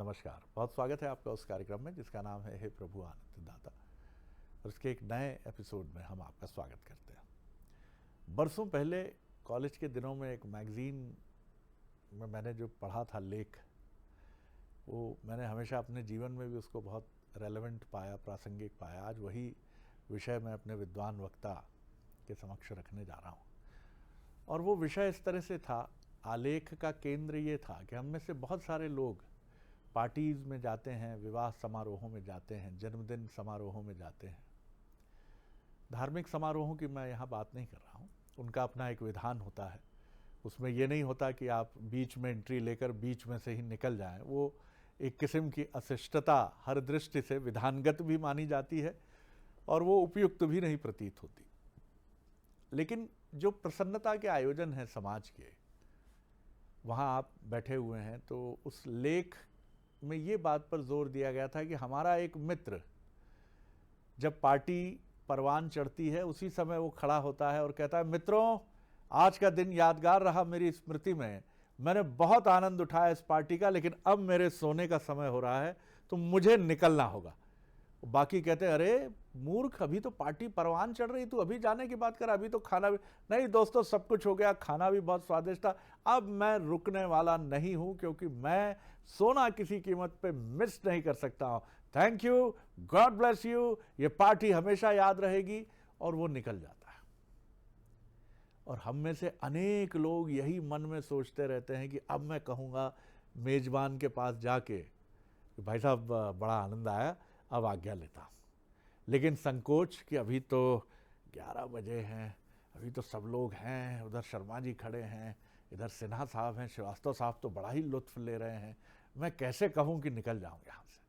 नमस्कार, बहुत स्वागत है आपका उस कार्यक्रम में जिसका नाम है हे प्रभु आनंद दाता। और इसके एक नए एपिसोड में हम आपका स्वागत करते हैं। बरसों पहले कॉलेज के दिनों में एक मैगज़ीन में मैंने जो पढ़ा था लेख, वो मैंने हमेशा अपने जीवन में भी उसको बहुत रेलेवेंट पाया, प्रासंगिक पाया। आज वही विषय मैं अपने विद्वान वक्ता के समक्ष रखने जा रहा हूँ। और वो विषय इस तरह से था, आलेख का केंद्र ये था कि हम में से बहुत सारे लोग पार्टीज़ में जाते हैं, विवाह समारोहों में जाते हैं, जन्मदिन समारोहों में जाते हैं। धार्मिक समारोहों की मैं यहाँ बात नहीं कर रहा हूँ, उनका अपना एक विधान होता है। उसमें ये नहीं होता कि आप बीच में एंट्री लेकर बीच में से ही निकल जाएं। वो एक किस्म की अशिष्टता हर दृष्टि से विधानगत भी मानी जाती है और वो उपयुक्त भी नहीं प्रतीत होती। लेकिन जो प्रसन्नता के आयोजन हैं समाज के, वहाँ आप बैठे हुए हैं, तो उस लेख में ये बात पर जोर दिया गया था कि हमारा एक मित्र जब पार्टी परवान चढ़ती है उसी समय वो खड़ा होता है और कहता है, मित्रों आज का दिन यादगार रहा मेरी स्मृति में, मैंने बहुत आनंद उठाया इस पार्टी का, लेकिन अब मेरे सोने का समय हो रहा है तो मुझे निकलना होगा। बाकी कहते हैं, अरे मूर्ख, अभी तो पार्टी परवान चढ़ रही, तू अभी जाने की बात कर, अभी तो खाना भी नहीं। दोस्तों, सब कुछ हो गया, खाना भी बहुत स्वादिष्ट था, अब मैं रुकने वाला नहीं हूं क्योंकि मैं सोना किसी कीमत पे मिस नहीं कर सकता हूं। Thank you, God bless you, ये पार्टी हमेशा याद रहेगी। और वो निकल जाता है। और हम में से अनेक लोग यही मन में सोचते रहते हैं कि अब मैं कहूँगा मेजबान के पास जाके, भाई साहब बड़ा आनंद आया, अब आज्ञा लेता हूँ। लेकिन संकोच कि अभी तो 11 बजे हैं, अभी तो सब लोग हैं, उधर शर्मा जी खड़े हैं, इधर सिन्हा साहब हैं, श्रीवास्तव साहब तो बड़ा ही लुत्फ ले रहे हैं, मैं कैसे कहूँ कि निकल जाऊँ यहाँ से।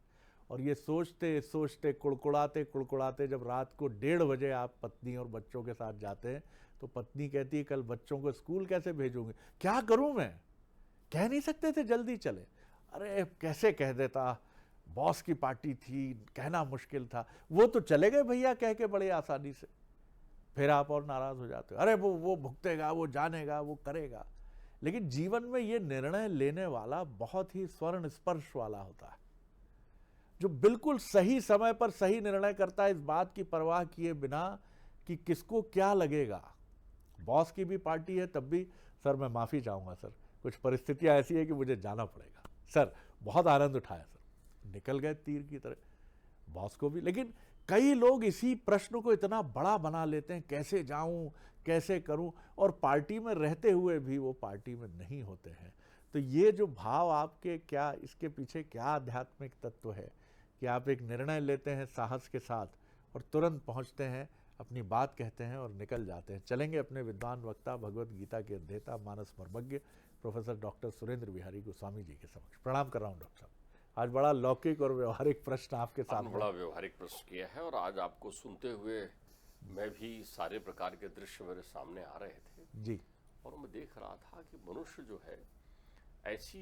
और ये सोचते सोचते कुड़कुड़ाते जब रात को 1:30 बजे आप पत्नी और बच्चों के साथ जाते हैं, तो पत्नी कहती है, कल बच्चों को स्कूल कैसे भेजूंगी, क्या करूँ मैं, कह नहीं सकते थे जल्दी चले। अरे कैसे कह देता, बॉस की पार्टी थी, कहना मुश्किल था। वो तो चले गए भैया कह के बड़े आसानी से। फिर आप और नाराज हो जाते हो, अरे वो भुगतेगा, वो जानेगा, वो करेगा। लेकिन जीवन में ये निर्णय लेने वाला बहुत ही स्वर्ण स्पर्श वाला होता है, जो बिल्कुल सही समय पर सही निर्णय करता है, इस बात की परवाह किए बिना कि किसको क्या लगेगा। बॉस की भी पार्टी है तब भी, सर मैं माफ़ी चाहूँगा सर, कुछ परिस्थितियाँ ऐसी है कि मुझे जाना पड़ेगा, सर बहुत आनंद उठाया सर, निकल गए तीर की तरह बॉस को भी। लेकिन कई लोग इसी प्रश्न को इतना बड़ा बना लेते हैं, कैसे जाऊं, कैसे करूं, और पार्टी में रहते हुए भी वो पार्टी में नहीं होते हैं। तो ये जो भाव आपके, क्या इसके पीछे क्या आध्यात्मिक तत्व है कि आप एक निर्णय लेते हैं साहस के साथ और तुरंत पहुंचते हैं, अपनी बात कहते हैं और निकल जाते हैं। चलेंगे अपने विद्वान वक्ता, भगवत गीता के अध्येता, मानस मर्मज्ञ प्रोफेसर डॉक्टर सुरेंद्र बिहारी गोस्वामी जी के समक्ष। प्रणाम कर रहा हूँ डॉक्टर साहब। आज बड़ा लौकिक और व्यवहारिक प्रश्न आपके सामने, बड़ा व्यवहारिक प्रश्न किया है। और आज आपको सुनते हुए मैं भी सारे प्रकार के दृश्य मेरे सामने आ रहे थे जी। और मैं देख रहा था कि मनुष्य जो है ऐसी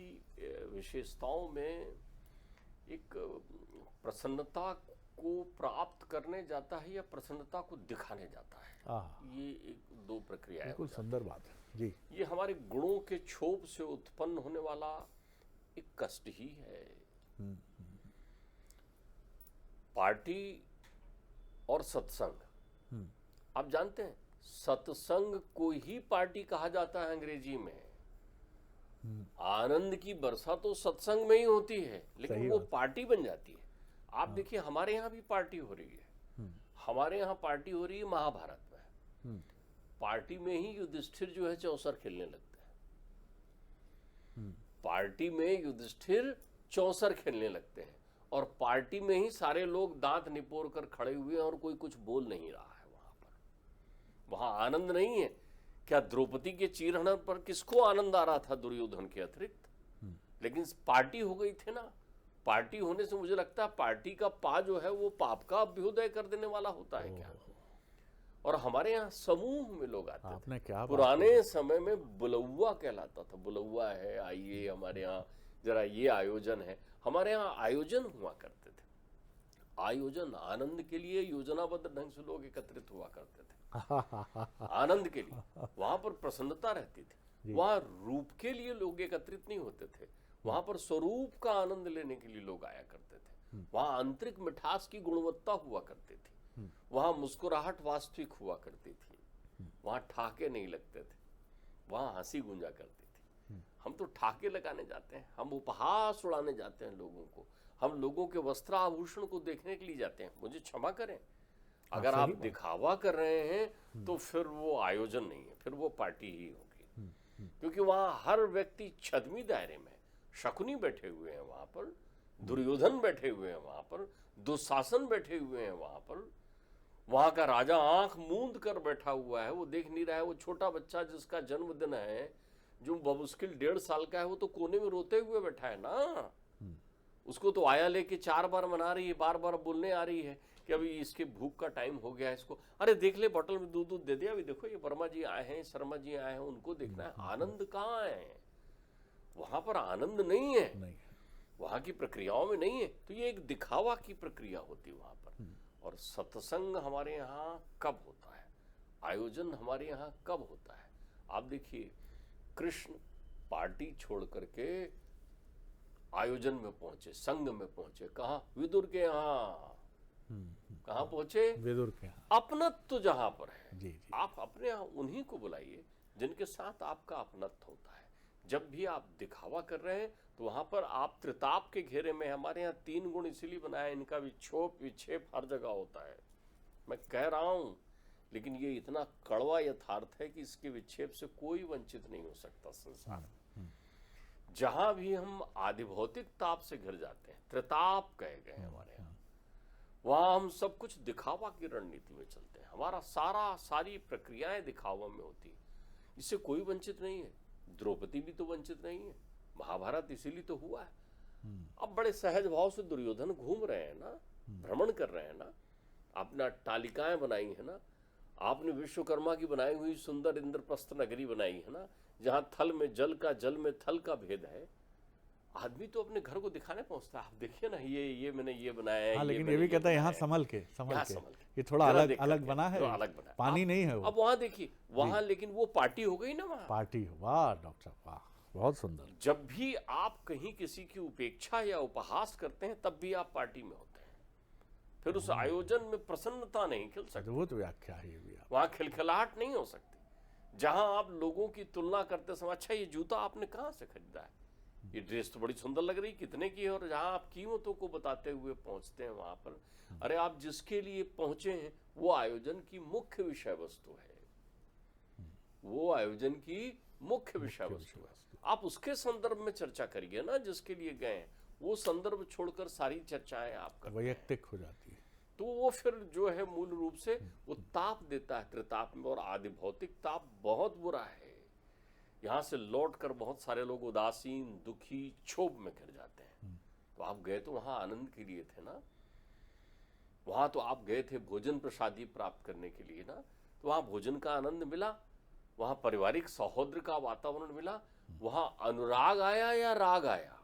विशेषताओं में एक प्रसन्नता को प्राप्त करने जाता है या प्रसन्नता को दिखाने जाता है। ये एक दो प्रक्रियाएं, बिल्कुल सुंदर बात है जी। ये हमारे गुणों के क्षोभ से उत्पन्न होने वाला एक कष्ट ही है। पार्टी और सत्संग, आप जानते हैं सत्संग को ही पार्टी कहा जाता है अंग्रेजी में। आनंद की वर्षा तो सत्संग में ही होती है, लेकिन वो पार्टी बन जाती है। आप देखिए हमारे यहाँ भी पार्टी हो रही है, हमारे यहाँ पार्टी हो रही है महाभारत में। पार्टी में ही युधिष्ठिर जो है चौसर खेलने लगते हैं, पार्टी में युधिष्ठिर चौसर खेलने लगते हैं, और पार्टी में ही सारे लोग दांत निपोर कर खड़े हुए हैं और कोई कुछ बोल नहीं रहा है। वहां पर, वहां आनंद नहीं है। क्या द्रौपदी के चीरहरण पर किसको आनंद आ रहा था दुर्योधन के अतिरिक्त? लेकिन पार्टी हो गई थी ना। पार्टी होने से मुझे लगता है पार्टी का पा जो है वो पाप का अभ्युदय कर देने वाला होता है क्या। और हमारे यहाँ समूह में लोग आते आपने थे। क्या पुराने समय में बुलौआ कहलाता था, बुलौआ है, आइए हमारे यहाँ जरा ये आयोजन है। हमारे यहाँ आयोजन हुआ करते थे, आयोजन आनंद के लिए योजनाबद्ध ढंग से लोग एकत्रित हुआ करते थे आनंद के लिए। वहां पर प्रसन्नता रहती थी, वहां रूप के लिए लोग एकत्रित नहीं होते थे, वहां पर स्वरूप का आनंद लेने के लिए लोग आया करते थे। वहां आंतरिक मिठास की गुणवत्ता हुआ करती थी, वहां मुस्कुराहट वास्तविक हुआ करती थी, वहां ठाके नहीं लगते थे, वहां हंसी गूंजा करती थी। हम तो ठाके लगाने जाते हैं, हम उपहास उड़ाने जाते हैं लोगों को, हम लोगों के वस्त्र आभूषण को देखने के लिए जाते हैं। मुझे क्षमा करें, अगर आप दिखावा कर रहे हैं तो फिर वो आयोजन नहीं है, फिर वो पार्टी ही होगी। क्योंकि वहां हर व्यक्ति छद्मी दायरे में, शकुनी बैठे हुए हैं वहां पर, दुर्योधन बैठे हुए हैं वहां पर, दुशासन बैठे हुए हैं वहां पर, वहां का राजा आंख मूंद कर बैठा हुआ है, वो देख नहीं रहा है। वो छोटा बच्चा जिसका जन्मदिन है, जो बमुश्किल 1.5 साल का है, वो तो कोने में रोते हुए बैठा है ना। उसको तो आया लेके 4 बार मना रही है, बार बार बोलने आ रही है कि अभी इसके भूख का टाइम हो गया है, इसको अरे देख ले बोतल में दूध दे दिया, अभी देखो ये वर्मा जी आए हैं, शर्मा जी आए हैं, उनको देखना है। आनंद कहाँ है? वहां पर आनंद नहीं है, वहां की प्रक्रियाओं में नहीं है। तो ये एक दिखावा की प्रक्रिया होती है वहां पर। और सत्संग हमारे यहाँ कब होता है, आयोजन हमारे यहाँ कब होता है? आप देखिए, कृष्ण पार्टी छोड़ करके आयोजन में पहुंचे, संघ में पहुंचे। कहा? विदुर के यहाँ। कहाँ पहुंचे? विदुर के यहाँ। अपनत्व जहां पर है, जी, जी। आप अपने यहाँ उन्हीं को बुलाइए जिनके साथ आपका अपनत्व होता है। जब भी आप दिखावा कर रहे हैं तो वहां पर आप त्रिताप के घेरे में। हमारे यहाँ 3 गुण इसीलिए बनाया, इनका विक्षोभ विक्षेप हर जगह होता है। मैं कह रहा हूं, लेकिन ये इतना कड़वा यथार्थ है कि इसके विक्षेप से कोई वंचित नहीं हो सकता संसार में। जहां भी हम आधिभौतिक ताप से घिर जाते हैं, त्रिताप कहे गए हमारे यहाँ, वहां हम सब कुछ दिखावा की रणनीति में चलते हैं। हमारा सारी प्रक्रियाएं दिखावा में होती है। इससे कोई वंचित नहीं है। द्रौपदी भी तो वंचित नहीं है। महाभारत इसीलिए तो हुआ है। अब बड़े सहज भाव से दुर्योधन घूम रहे हैं ना, भ्रमण कर रहे हैं ना, अपना तालिकाएं बनाई है ना, आपने विश्वकर्मा की बनाई हुई सुंदर इंद्रप्रस्थ नगरी बनाई है ना, जहां थल में जल का, जल में थल का भेद है। आदमी तो अपने घर को दिखाने पहुंचता है, आप देखिए ना, ये मैंने ये बनाया है। हाँ, लेकिन ये भी कहता है यहाँ संभल के ये थोड़ा अलग बना है, अलग बना, पानी नहीं है वो। अब वहां देखिए, वहां लेकिन वो पार्टी हो गई ना, वहां पार्टी। वाह डॉक्टर, वाह, बहुत सुंदर। जब भी आप कहीं किसी की उपेक्षा या उपहास करते हैं, तब भी आप पार्टी में होते हैं। फिर उस आयोजन में प्रसन्नता नहीं खिल सकती। अद्भुत व्याख्या है ये भी। वहां खिलखिलाहट नहीं हो सकती। जहां आप लोगों की तुलना करते समय, अच्छा ये जूता आपने कहां से खरीदा है, ये ड्रेस तो बड़ी सुंदर लग रही, कितने की है? और जहां आप कीमतों को बताते हुए पहुंचते हैं वहां पर, अरे आप जिसके लिए पहुंचे हैं वो आयोजन की मुख्य विषय वस्तु है, वो आयोजन की मुख्य विषय वस्तु है। आप उसके संदर्भ में चर्चा करिए ना, जिसके लिए गए हैं। वो संदर्भ छोड़कर सारी चर्चाएं आप करते हैं, वैयक्तिक हो जाती है। तो वो फिर जो है मूल रूप से वो ताप देता है त्रिताप में। और आधिभौतिक ताप बहुत बुरा है। यहाँ से लौटकर बहुत सारे लोग उदासीन, दुखी, क्षोभ में घिर जाते हैं। तो आप गए तो वहां आनंद के लिए थे ना, वहां तो आप गए थे भोजन प्रसादी प्राप्त करने के लिए ना, तो वहां भोजन का आनंद मिला, वहां पारिवारिक सौहार्द का वातावरण मिला, वहां अनुराग आया या राग आया?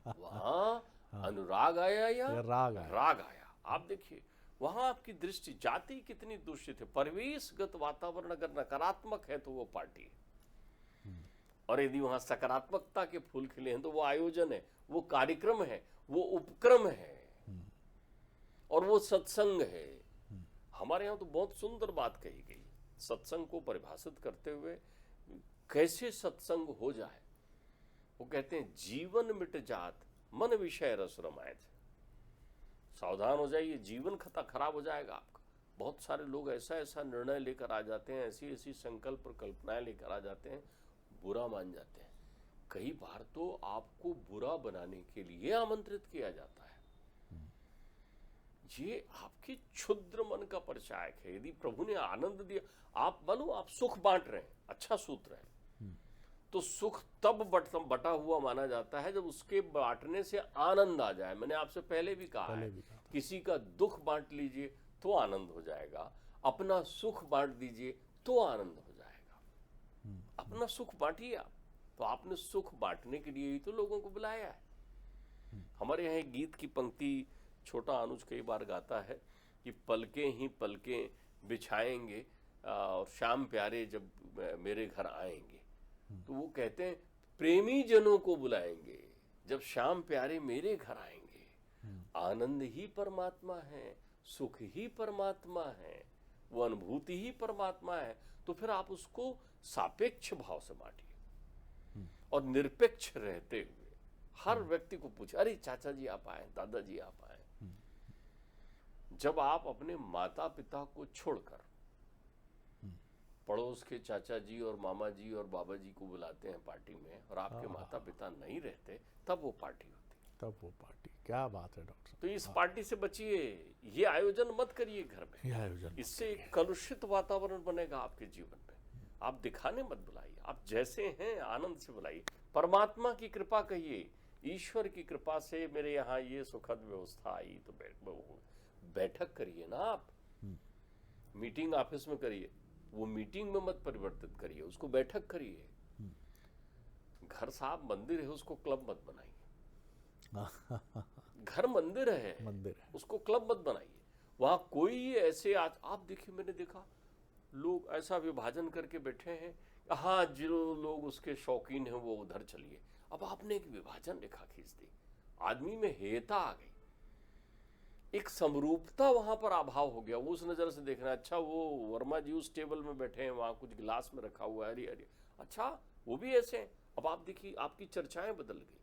वहां अनुराग आया या राग आया? आप देखिए, वहां आपकी दृष्टि, जाति कितनी दूषित है। परिवेशगत वातावरण अगर नकारात्मक है तो वो पार्टी है, और यदि वहां सकारात्मकता के फूल खिले हैं तो वो आयोजन है, वो कार्यक्रम है, वो उपक्रम है, और वो सत्संग है। हमारे यहाँ तो बहुत सुंदर बात कही गई सत्संग को परिभाषित करते हुए, कैसे सत्संग हो जाए। वो कहते हैं, जीवन मिट जात मन विषय रस रमायत। सावधान हो जाइए, जीवन खराब हो जाएगा आपका। बहुत सारे लोग ऐसा निर्णय लेकर आ जाते हैं, ऐसी संकल्प और कल्पनाएं लेकर आ जाते हैं, बुरा मान जाते हैं। कई बार तो आपको बुरा बनाने के लिए आमंत्रित किया जाता है। ये आपके क्षुद्र मन का परिचायक है। यदि प्रभु ने आनंद दिया, आप मानो आप सुख बांट रहे हैं, अच्छा सूत्र है, तो सुख तब बटा हुआ माना जाता है जब उसके बांटने से आनंद आ जाए। मैंने आपसे पहले भी कहा है, किसी का दुख बांट लीजिए तो आनंद हो जाएगा, अपना सुख बांट दीजिए तो आनंद हो जाएगा। अपना सुख बांटिए आप, तो आपने सुख बांटने के लिए ही तो लोगों को बुलाया है। हमारे यहाँ एक गीत की पंक्ति छोटा अनुज कई बार गाता है कि पलके ही पलके बिछाएंगे और शाम प्यारे जब मेरे घर आएंगे। तो वो कहते हैं प्रेमी जनों को बुलाएंगे, जब श्याम प्यारे मेरे घर आएंगे। आनंद ही परमात्मा है, सुख ही परमात्मा है, वो अनुभूति ही परमात्मा है। तो फिर आप उसको सापेक्ष भाव से बांटिए और निरपेक्ष रहते हुए हर व्यक्ति को पूछे, अरे चाचा जी आप आए, दादाजी आप आए। जब आप अपने माता पिता को छोड़कर पड़ोस के चाचा जी और मामा जी और बाबा जी को बुलाते हैं पार्टी में, और आपके माता पिता नहीं रहते, तब वो पार्टी होती है। तब वो पार्टी, क्या बात है डॉक्टर साहब। तो इस पार्टी से बचिए, ये आयोजन मत करिए घर में। ये आयोजन, इससे एक कलुषित वातावरण बनेगा आपके जीवन में। आप दिखाने मत बुलाइए, आप जैसे हैं आनंद से बुलाइए। परमात्मा की कृपा कहिए, ईश्वर की कृपा से मेरे यहाँ ये सुखद व्यवस्था आई, तो बैठक करिए ना। आप मीटिंग ऑफिस में करिए, वो मीटिंग में मत परिवर्तित करिए, उसको बैठक करिए। घर साहब मंदिर है, उसको क्लब मत बनाइए। घर मंदिर है, उसको क्लब मत बनाइए। वहां कोई ऐसे आप देखिए, मैंने देखा लोग ऐसा विभाजन करके बैठे हैं, हाँ जो लोग उसके शौकीन हैं वो उधर चलिए। अब आपने एक विभाजन रेखा खींच दी, आदमी में हेयता आ गई, एक समरूपता वहां पर अभाव हो गया। वो उस नजर से देखना, अच्छा वो वर्मा जी उस टेबल में बैठे हैं, वहां कुछ गिलास में रखा हुआ है, अरे अरे अच्छा वो भी ऐसे हैं। अब आप देखिए आपकी चर्चाएं बदल गई।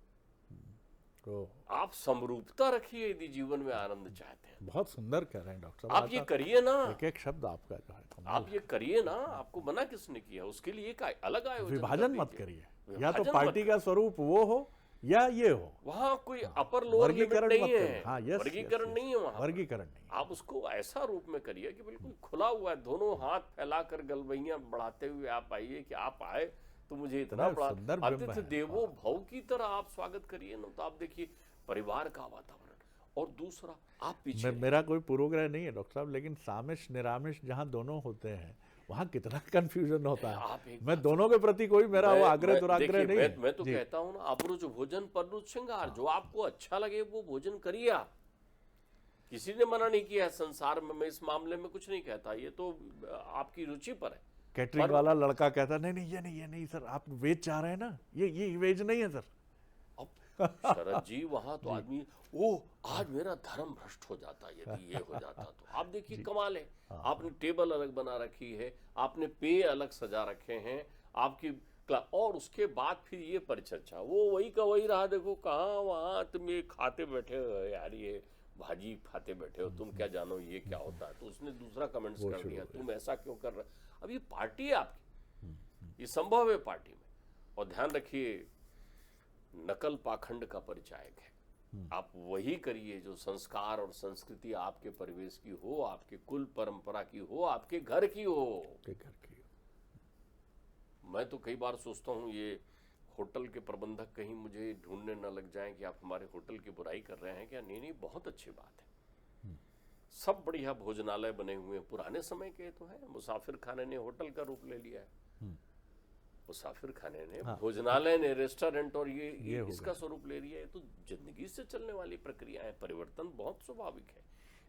आप समरूपता रखिए यदि जीवन में आनंद चाहते हैं। बहुत सुंदर कह रहे हैं डॉक्टर साहब, आप ये करिए ना, एक एक शब्द आपका जो है आप ये करिए ना। आपको मना किसने किया? उसके लिए एक अलग आयोजन, विभाजन मत करिए। या तो पार्टी का स्वरूप वो हो या ये हो, वहां कोई अपर लोअर लिमिट नहीं है। हाँ, वर्गीकरण नहीं है वहां, वर्गीकरण नहीं। आप उसको ऐसा रूप में करिए कि बिल्कुल खुला हुआ है, दोनों हाथ फैलाकर गलबैयां बढ़ाते हुए आप आइए कि आप आए तो मुझे इतना बड़ा आतिथ्य देवो भव की तरह आप स्वागत करिए ना। तो आप देखिए परिवार का वातावरण। और दूसरा, आप पीछे, मेरा कोई पूर्वग्रह नहीं है डॉक्टर साहब, लेकिन सामिश निरामिष जहाँ दोनों होते हैं वहाँ कितना कंफ्यूजन होता है। मैं दोनों के प्रति कोई मेरा वो आग्रह दुराग्रह नहीं है। मैं तो कहता हूँ ना, अपरुच भोजन पररुच श्रृंगार। जो आपको अच्छा लगे वो भोजन करिए आप। किसी ने मना नहीं किया है संसार में, मैं इस मामले में कुछ नहीं कहता, ये तो आपकी रुचि पर है। कैटरिंग वाला लड़का कहता नहीं ये नहीं सर, आप वेज चाह रहे हैं ना, ये वेज नहीं है सर। अब शरद जी वहां तो आदमी, ओ आज मेरा धर्म भ्रष्ट हो जाता यदि ये हो जाता तो। आप देखिए कमाल है, आपने टेबल अलग बना रखी है, आपने पेय अलग सजा रखे हैं आपकी, और उसके बाद फिर ये परिचर्चा, वो वही का वही रहा। देखो कहाँ वहाँ तुम ये खाते बैठे हो यार, ये भाजी खाते बैठे हो, तुम क्या जानो ये क्या होता है। तो उसने दूसरा कमेंट्स कर दिया, तुम ऐसा क्यों कर रहे। अब ये पार्टी है आपकी, ये संभव है पार्टी में। और ध्यान रखिए, नकल पाखंड का परिचायक है। आप वही करिए जो संस्कार और संस्कृति आपके परिवेश की हो, आपके कुल परंपरा की हो, आपके घर की हो। मैं तो कई बार सोचता हूँ ये होटल के प्रबंधक कहीं मुझे ढूंढने न लग जाएं कि आप हमारे होटल की बुराई कर रहे हैं क्या। नहीं, बहुत अच्छी बात है। सब बढ़िया भोजनालय बने हुए हैं, पुराने समय के तो है। मुसाफिर खाने ने होटल का रूप ले लिया है, मुसाफिर खाने ने, भोजनालय ने रेस्टोरेंट, और ये इसका स्वरूप ले लिया है। तो जिंदगी से चलने वाली प्रक्रिया है, परिवर्तन बहुत स्वाभाविक है।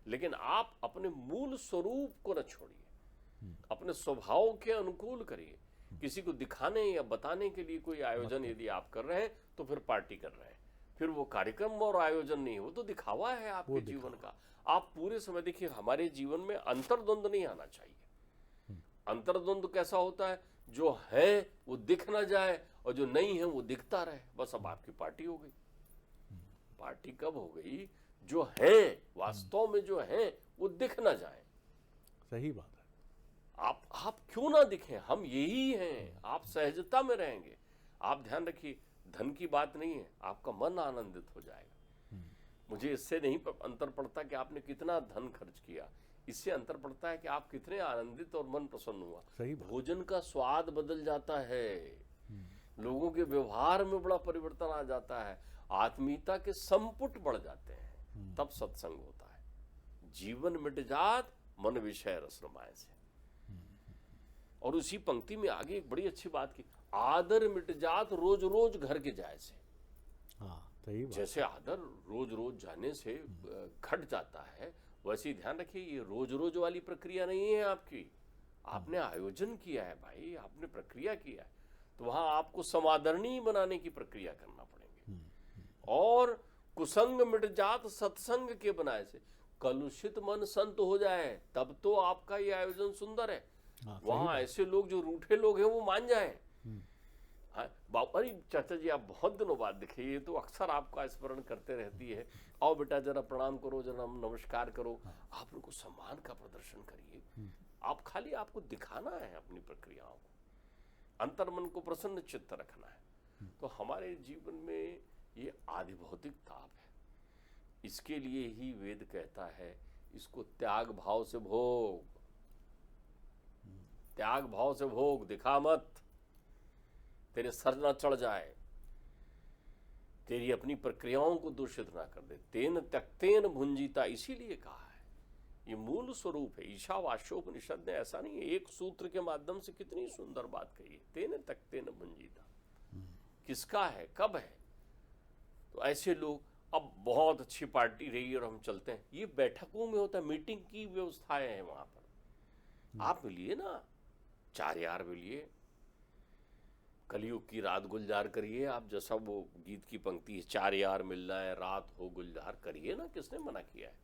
लेकिन आप अपने मूल स्वरूप को न छोड़िए, अपने स्वभाव के अनुकूल करिए। किसी को दिखाने या बताने के लिए कोई आयोजन यदि आप कर रहे हैं तो फिर पार्टी कर रहे हैं, फिर वो कार्यक्रम और आयोजन नहीं, वो तो दिखावा है आपके जीवन का। आप पूरे समय देखिए, हमारे जीवन में अंतर्द्वंद नहीं आना चाहिए। अंतर्द्वंद कैसा होता है, जो है वो दिख ना जाए और जो नहीं है वो दिखता रहे। बस अब आपकी पार्टी हो गई। पार्टी कब हो गई, जो है वास्तव में जो है वो दिख ना जाए। सही बात है। आप क्यों ना दिखें, हम यही हैं। आप सहजता में रहेंगे। आप ध्यान रखिए, धन की बात नहीं है, आपका मन आनंदित हो जाएगा। मुझे इससे नहीं अंतर पड़ता कि आपने कितना धन खर्च किया, इससे अंतर पड़ता है कि आप कितने आनंदित और मन प्रसन्न हुआ। भोजन का स्वाद बदल जाता है, लोगों के व्यवहार में बड़ा परिवर्तन आ जाता है, आत्मीयता के संपुट बढ़ जाते हैं, तब सत्संग होता है। जीवन मिट जात मन विषय रस रमाए से। और उसी पंक्ति में आगे एक बड़ी अच्छी बात की, आदर मिट जात रोज रोज घर के जाए से। सही बात। जैसे आदर रोज रोज जाने से घट जाता है, वैसे ध्यान रखिए ये रोज रोज वाली प्रक्रिया नहीं है आपकी। आपने आयोजन किया है भाई, आपने प्रक्रिया किया है, तो वहां आपको समादरणीय बनाने की प्रक्रिया करना पड़ेंगे। और कुसंग मिट जात सत्संग के बनाए से, कलुषित मन संत हो जाए, तब तो आपका ये आयोजन सुंदर है। वहां ऐसे लोग जो रूठे लोग हैं वो मान जाए। अरे चाचा जी, आप बहुत दिनों बाद दिखे, ये तो अक्सर आपका स्मरण करते रहती है। आओ बेटा जरा प्रणाम करो, जरा नमस्कार करो। आप उनको सम्मान का प्रदर्शन करिए। आप खाली, आपको दिखाना है अपनी प्रक्रियाओं को, अंतर्मन को प्रसन्न चित्त रखना है। तो हमारे जीवन में ये आदि भौतिक ताप है, इसके लिए ही वेद कहता है इसको त्याग भाव से भोग, त्याग भाव से भोग, दिखा मत, तेरे सर ना चढ़ जाए, तेरी अपनी प्रक्रियाओं को दूषित ना कर दे। तेन त्यक्तेन भुंजीता, इसीलिए कहा है, ये मूल स्वरूप है। ईशावास्योपनिषद ने ऐसा नहीं है, एक सूत्र के माध्यम से कितनी सुंदर बात कही है, तेन त्यक्तेन भुंजीता। किसका है, कब है? तो ऐसे लोग, अब बहुत अच्छी पार्टी रही और हम चलते हैं, ये बैठकों में होता है, मीटिंग की व्यवस्थाएं हैं वहां पर। आप मिलिए ना, 4 यार मिलिए, कलयुग की रात गुलजार करिए। आप जैसा वो गीत की पंक्ति है, 4 यार मिलना है, रात हो गुलजार करिए ना, किसने मना किया है?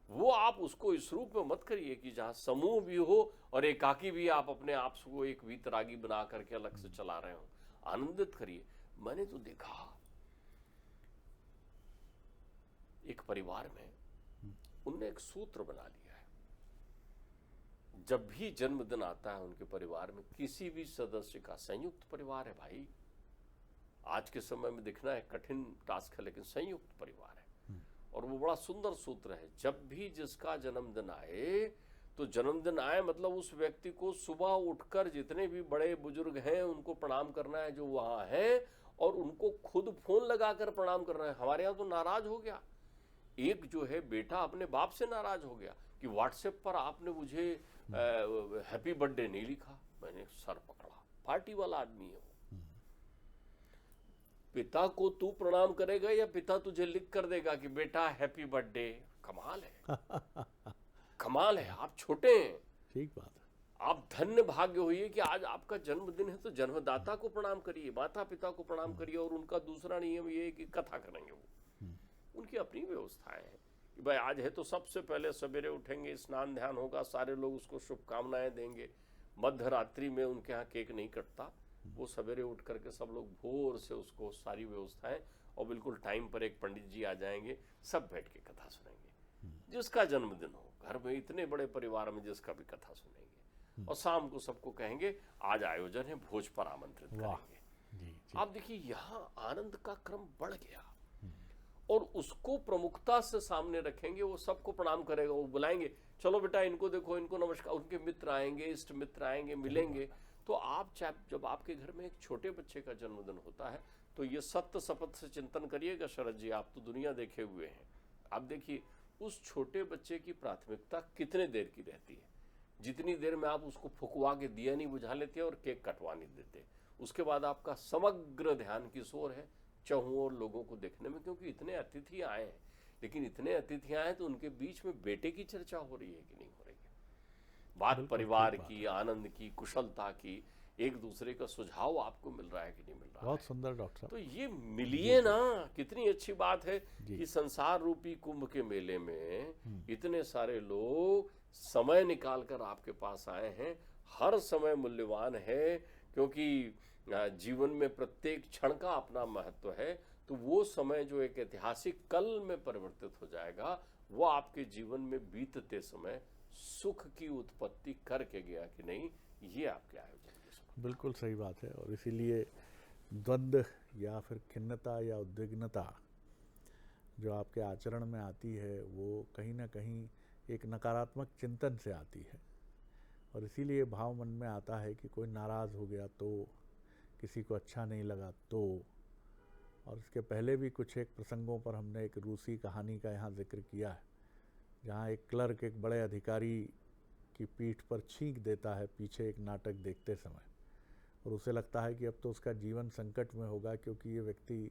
वो आप उसको इस रूप में मत करिए कि जहां समूह भी हो और एकाकी भी आप अपने आप को एक वीतरागी बना करके अलग से चला रहे हो। आनंदित करिए। मैंने तो देखा एक परिवार में उनने एक सूत्र बना लिया है, जब भी जन्मदिन आता है उनके परिवार में, किसी भी सदस्य का, संयुक्त परिवार है भाई, आज के समय में दिखना है कठिन टास्क है, लेकिन संयुक्त परिवार है। और वो बड़ा सुंदर सूत्र है, जब भी जिसका जन्मदिन आए, तो जन्मदिन आए मतलब उस व्यक्ति को सुबह उठकर जितने भी बड़े बुजुर्ग हैं उनको प्रणाम करना है जो वहां है, और उनको खुद फोन लगाकर प्रणाम करना है। हमारे यहाँ तो नाराज हो गया, एक जो है बेटा अपने बाप से नाराज हो गया कि व्हाट्सएप पर आपने मुझे हैप्पी बर्थडे नहीं लिखा। मैंने सर पकड़ा, पार्टी वाला आदमी है वो। पिता को तू प्रणाम करेगा या पिता तुझे लिख कर देगा कि बेटा हैप्पी बर्थडे? कमाल है, कमाल है। आप छोटे हैं, ठीक बात है। आप धन्य भाग्य होइए कि आज आपका जन्मदिन है, तो जन्मदाता को प्रणाम करिए, माता पिता को प्रणाम करिए। और उनका दूसरा नियम ये है कि कथा करेंगे वो, उनकी अपनी व्यवस्थाएं हैं कि भाई आज है तो सबसे पहले सवेरे उठेंगे, स्नान ध्यान होगा, सारे लोग उसको शुभकामनाएं देंगे। मध्य रात्रि में उनके यहाँ केक नहीं कटता, वो सवेरे उठ करके सब लोग भोर से उसको सारी व्यवस्थाएं, और बिल्कुल टाइम पर एक पंडित जी आ जाएंगे, सब बैठ के कथा सुनेंगे। जिसका जन्मदिन हो घर में, इतने बड़े परिवार में जिसका भी कथा सुनेंगे, और शाम को सबको कहेंगे आज आयोजन है, भोज पर आमंत्रित करेंगे। जी। आप देखिए यहाँ आनंद का क्रम बढ़ गया, और उसको प्रमुखता से सामने रखेंगे। वो सबको प्रणाम करेगा, वो बुलाएंगे, चलो बेटा इनको देखो, इनको नमस्कार, उनके मित्र आएंगे, इष्ट मित्र आएंगे, मिलेंगे। तो आप जब आपके घर में एक छोटे बच्चे का जन्मदिन होता है, तो ये सत्य शपथ से चिंतन करिएगा शरद जी, आप तो दुनिया देखे हुए हैं। आप देखिए उस छोटे बच्चे की प्राथमिकता कितने देर की रहती है, जितनी देर में आप उसको फुकवा के दिया नहीं बुझा लेते और केक कटवा नहीं देते, उसके बाद आपका समग्र ध्यान किस ओर है? चहुओं और लोगों को देखने में, क्योंकि इतने अतिथि आए हैं। लेकिन इतने अतिथि आए तो उनके बीच में बेटे की चर्चा हो रही है कि नहीं हो रही है? बात परिवार की, आनंद की, कुशलता की, एक दूसरे का सुझाव आपको मिल रहा है कि नहीं मिल रहा है? बहुत सुंदर डॉक्टर साहब। तो ये मिलिए ना, कितनी अच्छी बात है कि संसार रूपी कुंभ के मेले में इतने सारे लोग समय निकाल कर आपके पास आए हैं। हर समय मूल्यवान है, क्योंकि जीवन में प्रत्येक क्षण का अपना महत्व है। तो वो समय जो एक ऐतिहासिक कल में परिवर्तित हो जाएगा, वो आपके जीवन में बीतते समय सुख की उत्पत्ति करके गया कि नहीं, ये आपके आयोजन। बिल्कुल सही बात है। और इसीलिए द्वंद्व या फिर खिन्नता या उद्विग्नता जो आपके आचरण में आती है, वो कहीं ना कहीं एक नकारात्मक चिंतन से आती है। और इसीलिए भाव मन में आता है कि कोई नाराज़ हो गया तो, किसी को अच्छा नहीं लगा तो। और इसके पहले भी कुछ एक प्रसंगों पर हमने एक रूसी कहानी का यहाँ जिक्र किया है, जहाँ एक क्लर्क एक बड़े अधिकारी की पीठ पर छींक देता है पीछे एक नाटक देखते समय, और उसे लगता है कि अब तो उसका जीवन संकट में होगा, क्योंकि ये व्यक्ति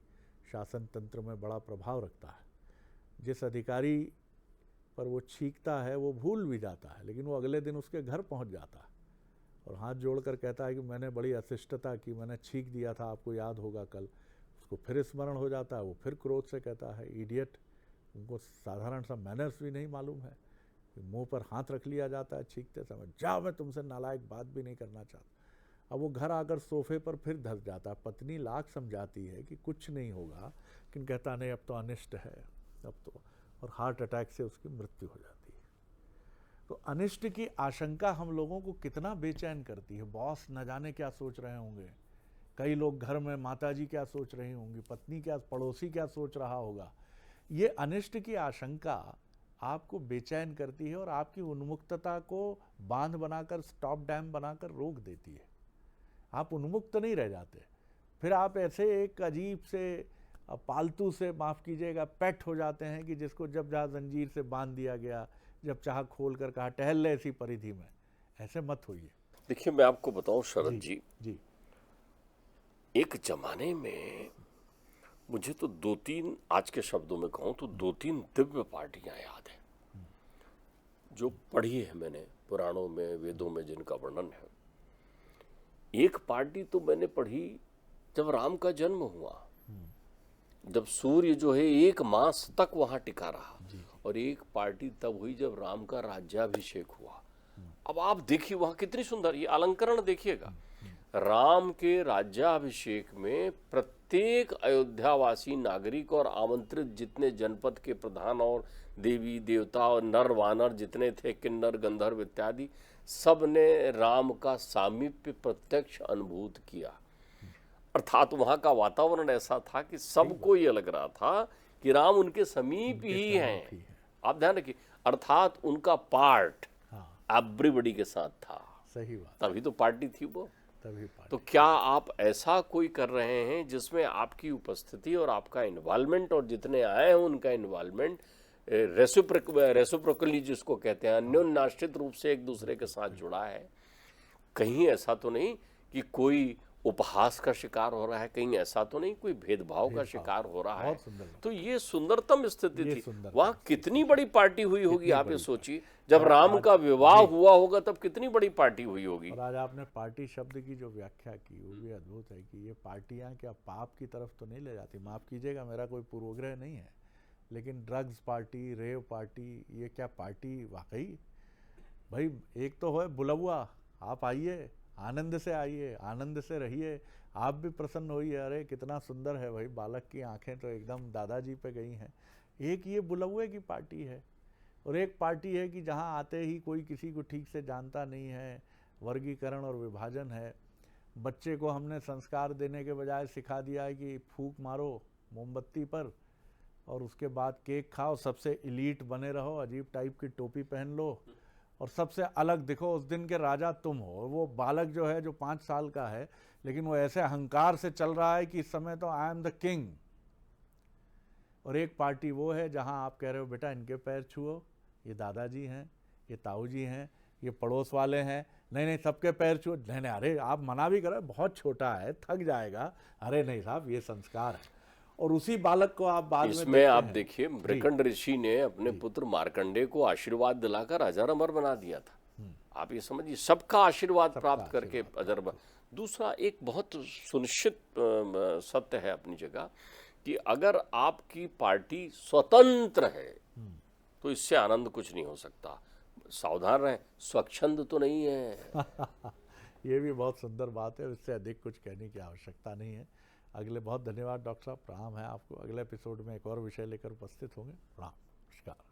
शासन तंत्र में बड़ा प्रभाव रखता है। जिस अधिकारी पर वो छींकता है वो भूल भी जाता है, लेकिन वो अगले दिन उसके घर पहुंच जाता है और हाथ जोड़कर कहता है कि मैंने बड़ी अशिष्टता की, मैंने छींक दिया था, आपको याद होगा कल, उसको फिर स्मरण हो जाता है, वो फिर क्रोध से कहता है इडियट। उनको साधारण सा मैनर्स भी नहीं मालूम है, मुंह पर हाथ रख लिया जाता है छींकते समय, जा मैं तुमसे नालायक बात भी नहीं करना चाहता। अब वो घर आकर सोफे पर फिर धस जाता है। पत्नी लाख समझाती है कि कुछ नहीं होगा, लेकिन कहता नहीं अब तो अनिष्ट है, अब तो, और हार्ट अटैक से उसकी मृत्यु हो जाती है। तो अनिष्ट की आशंका हम लोगों को कितना बेचैन करती है। बॉस न जाने क्या सोच रहे होंगे, कई लोग घर में माताजी क्या सोच रही होंगी, पत्नी क्या, पड़ोसी क्या सोच रहा होगा। ये अनिष्ट की आशंका आपको बेचैन करती है और आपकी उन्मुक्तता को बांध बनाकर, स्टॉप डैम बनाकर रोक देती है। आप उन्मुक्त नहीं रह जाते, फिर आप ऐसे एक अजीब से पालतू से, माफ़ कीजिएगा, पेट हो जाते हैं कि जिसको जब जहाँ जंजीर से बांध दिया गया, जब चाह खोल कर कहा टहल ले ऐसी परिधि में। ऐसे मत होइए। देखिए मैं आपको बताऊं शरद जी, जी, एक जमाने में मुझे तो 2-3, आज के शब्दों में कहूं तो 2-3 दिव्य पार्टियां याद हैं जो पढ़ी है मैंने पुराणों में, वेदों में जिनका वर्णन है। एक पार्टी तो मैंने पढ़ी जब राम का जन्म हुआ, जब सूर्य जो है 1 मास तक वहां टिका रहा, और एक पार्टी तब हुई जब राम का राज्याभिषेक हुआ। अब आप देखिए वहां कितनी सुंदर, ये अलंकरण देखिएगा। राम के राज्याभिषेक में प्रत्येक अयोध्यावासी नागरिक और आमंत्रित जितने जनपद के प्रधान और देवी देवता और नर वानर जितने थे, किन्नर गंधर्व इत्यादि, सब ने राम का सामीप्य प्रत्यक्ष अनुभूत किया। अर्थात वहां का वातावरण ऐसा था कि सबको ये लग रहा था कि राम उनके समीप ही हैं। आप ध्यान रखिए, अर्थात उनका पार्ट एवरीबॉडी के साथ था। सही बात, तभी तो पार्टी थी वो। तभी पार्टी। तो क्या आप ऐसा कोई कर रहे हैं जिसमें आपकी उपस्थिति और आपका इन्वॉल्वमेंट और जितने आए हैं उनका इन्वॉल्वमेंट रेसिप्रोकली जिसको कहते हैं, अन्योन्याश्रित रूप से एक दूसरे के साथ जुड़ा है? कहीं ऐसा तो नहीं कि कोई उपहास का शिकार हो रहा है, कहीं ऐसा तो नहीं कोई भेदभाव का शिकार हो रहा है। तो ये सुंदरतम स्थिति थी। वहां कितनी बड़ी पार्टी हुई होगी, आप ये सोचिए। जब राम का विवाह हुआ होगा तब कितनी बड़ी पार्टी हुई होगी। और आज आपने पार्टी शब्द की जो व्याख्या की वो भी अद्भुत है कि ये पार्टियां क्या पाप की तरफ तो नहीं ले जाती। माफ कीजिएगा, मेरा कोई पूर्वाग्रह नहीं है, लेकिन ड्रग्स पार्टी, रेव पार्टी, ये क्या पार्टी वाकई? भाई एक तो है बुलबुआ, आप आइए, आनंद से आइए, आनंद से रहिए, आप भी प्रसन्न होइए। अरे कितना सुंदर है भाई, बालक की आंखें तो एकदम दादाजी पे गई हैं। एक ये बुलबुए की पार्टी है, और एक पार्टी है कि जहां आते ही कोई किसी को ठीक से जानता नहीं है, वर्गीकरण और विभाजन है। बच्चे को हमने संस्कार देने के बजाय सिखा दिया है कि फूंक मारो मोमबत्ती पर और उसके बाद केक खाओ, सबसे इलीट बने रहो, अजीब टाइप की टोपी पहन लो और सबसे अलग दिखो, उस दिन के राजा तुम हो। वो बालक जो है, जो 5 साल का है, लेकिन वो ऐसे अहंकार से चल रहा है कि इस समय तो आई एम द किंग। और एक पार्टी वो है जहां आप कह रहे हो बेटा इनके पैर छुओ, ये दादाजी हैं, ये ताऊ जी हैं, ये पड़ोस वाले हैं, नहीं नहीं सबके पैर छुओ, नहीं नहीं, अरे आप मना भी करो, बहुत छोटा है, थक जाएगा, अरे नहीं साहब ये संस्कार है। और उसी बालक को आप बाद में इसमें आप देखिए, मृकंड ऋषि ने अपने पुत्र मार्कंडे को आशीर्वाद दिलाकर अजर अमर बना दिया था। आप ये समझिए, सबका आशीर्वाद प्राप्त करके अजर अमर। दूसरा एक बहुत सुनिश्चित सत्य है अपनी जगह कि अगर आपकी पार्टी स्वतंत्र है तो इससे आनंद कुछ नहीं हो सकता। सावधान रहें, स्वच्छंद तो नहीं है। ये भी बहुत सुंदर बात है, इससे अधिक कुछ कहने की आवश्यकता नहीं है। अगले, बहुत धन्यवाद डॉक्टर साहब, प्रणाम है आपको। अगले एपिसोड में एक और विषय लेकर उपस्थित होंगे। प्रणाम, नमस्कार।